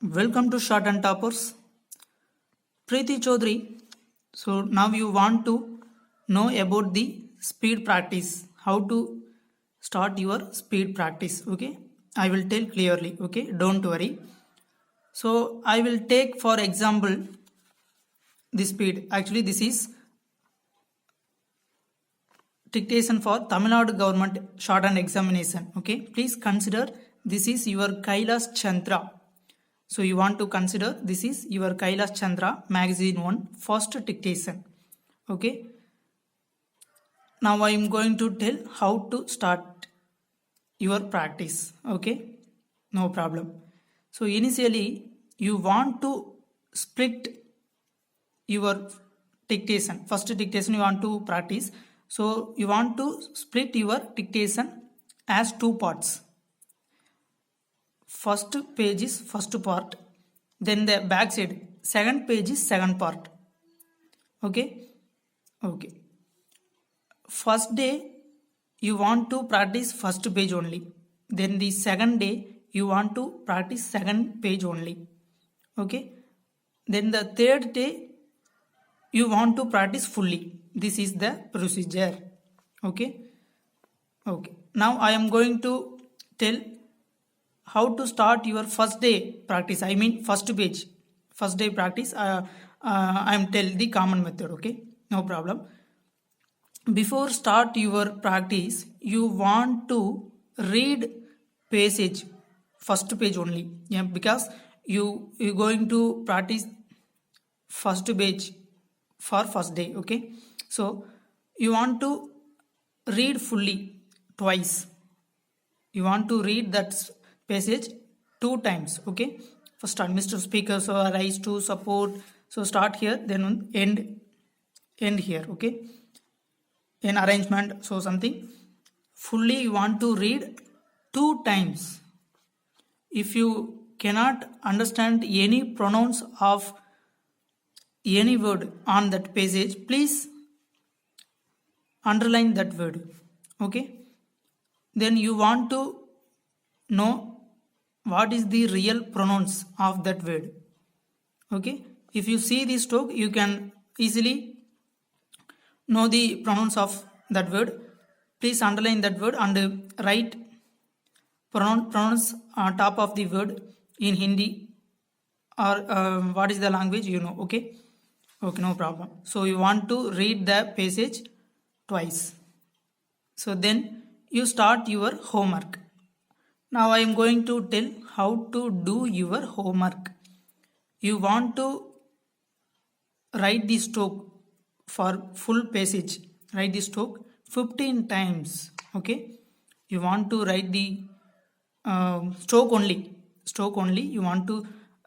Welcome to Short and Toppers. Preeti Chaudhary. So now you want to know about the speed practice. How to start your speed practice. Okay. I will tell clearly. Okay. Don't worry. So I will take for example the speed. Actually, this is dictation for Tamil Nadu government short and examination. Okay. Please consider this is your Kailas Chandra. So you want to consider this is your Kailas Chandra magazine one first dictation. Okay. Now I am going to tell how to start your practice. Okay. No problem. So initially you want to split your dictation. First dictation you want to practice. So you want to split your dictation as two parts. First page is first part, then the back side second page is second part. Okay. First day you want to practice first page only, then the second day you want to practice second page only. Okay. Then the third day you want to practice fully. This is the procedure. Okay. Now I am going to tell how to start your first day practice. I mean first page, first day practice. I am tell the common method. Okay, no problem. Before start your practice, you want to read passage first page only. Yeah, because you going to practice first page for first day. Okay, so you want to read fully twice. You want to read that passage two times. Okay, first start Mr. Speaker, so rise to support. So start here, then end here. Okay, in arrangement, so something fully you want to read two times. If you cannot understand any pronouns of any word on that passage, please underline that word. Okay, then you want to know what is the real pronouns of that word. Okay, if you see this stroke you can easily know the pronouns of that word. Please underline that word and write pronouns on top of the word in Hindi or what is the language you know. Okay, no problem. So you want to read the passage twice. So then you start your homework. Now I am going to tell how to do your homework. You want to write the stroke for full passage. Write the stroke 15 times. Okay. You want to write the stroke only. Stroke only. You want to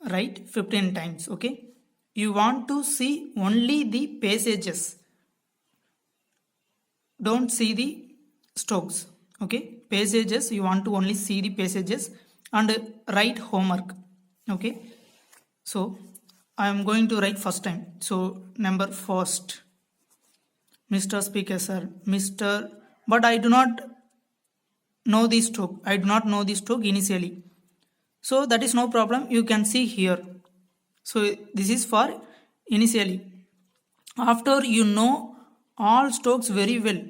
write 15 times. Okay. You want to see only the passages. Don't see the strokes. Okay, passages you want to only see the passages and write homework. Okay, so I am going to write first time. So number first, Mr. Speaker sir, Mr. But I do not know the stroke. I do not know the stroke initially. So that is no problem. You can see here. So this is for initially. After you know all strokes very well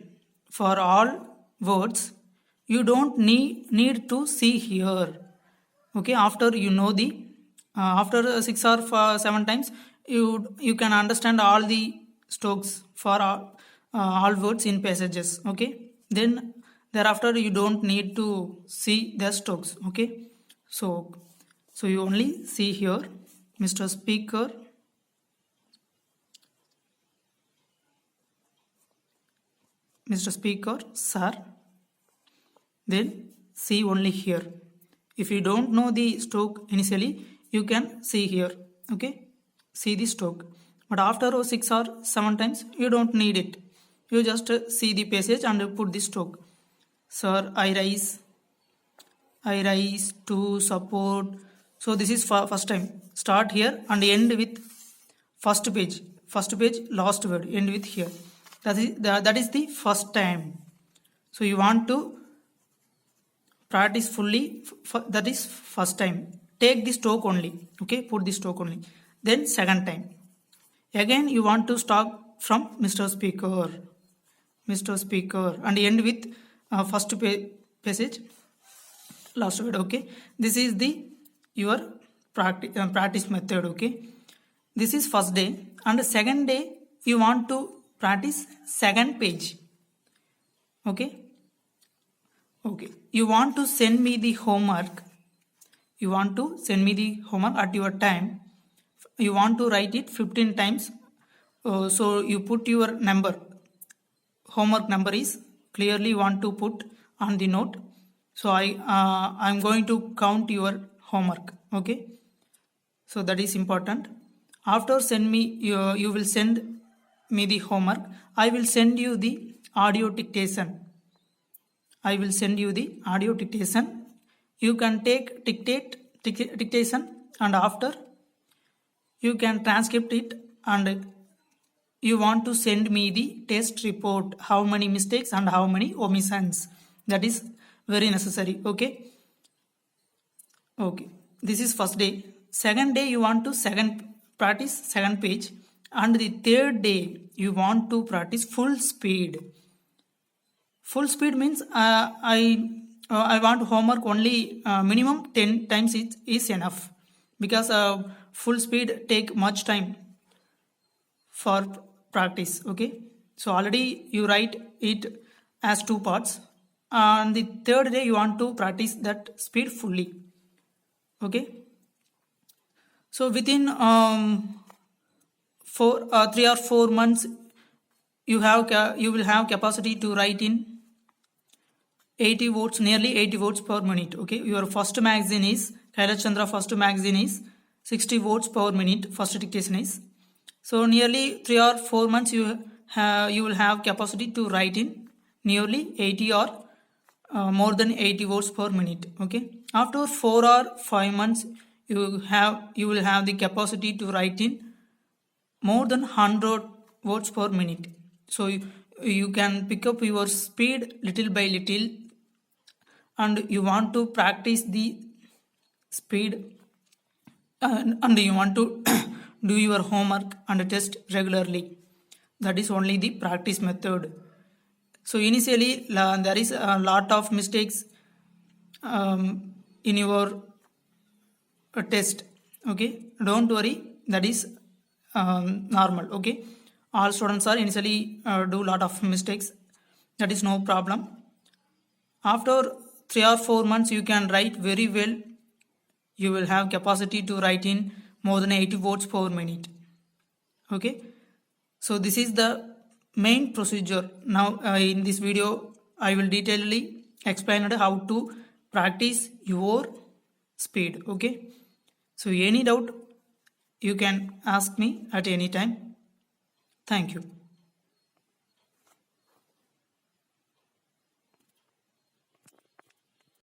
for all words, you don't need to see here. Okay, after you know the after 6 or 7 times you can understand all the strokes for all words in passages. Okay, then thereafter you don't need to see the strokes. Okay, so you only see here Mr. Speaker, Mr. Speaker, sir. Then see only here. If you don't know the stroke initially, you can see here. Okay, see the stroke. But after 6 or 7 times, you don't need it. You just see the passage and put the stroke. Sir, I rise to support. So this is for first time. Start here and end with first page. First page, last word. End with here. That is the first time. So you want to practice fully. That is first time. take the stroke only. Okay, put the stroke only. Then second time. Again you want to start from Mr. Speaker and end with first passage, last word. Okay, this is the your practice method. Okay, this is first day, and second day you want to practice second page. Okay, you want to send me the homework. At your time. You want to write it 15 times. So you put your number. Homework number is clearly want to put on the note. So I'm going to count your homework. Okay, so that is important. After send me, you will send me the homework. I will send you the audio dictation. You can take dictation, and after you can transcript it, and you want to send me the test report, how many mistakes and how many omissions. That is very necessary. Okay, this is first day. Second day you want to practice second page, and the third day you want to practice full speed. Means I want homework only minimum 10 times is enough, because full speed take much time for practice. Okay, so already you write it as 2 parts, and the third day you want to practice that speed fully. Okay, so within 3 or 4 months you will have capacity to write in 80 words, nearly 80 words per minute. Okay, your first magazine is Kailash Chandra. First magazine is 60 words per minute. First dictation is. So nearly 3 or 4 months you will have capacity to write in nearly 80 or more than 80 words per minute. Okay, after 4 or 5 months you will have the capacity to write in more than 100 words per minute. So you can pick up your speed little by little, and you want to practice the speed, and you want to do your homework and test regularly. That is only the practice method. So initially there is a lot of mistakes in your test. Okay, don't worry, that is normal. Okay, all students are initially do lot of mistakes. That is no problem. After 3 or 4 months you can write very well. You will have capacity to write in more than 80 words per minute. Okay, so this is the main procedure. Now in this video I will detailedly explain how to practice your speed. Okay, so any doubt you can ask me at any time. Thank you.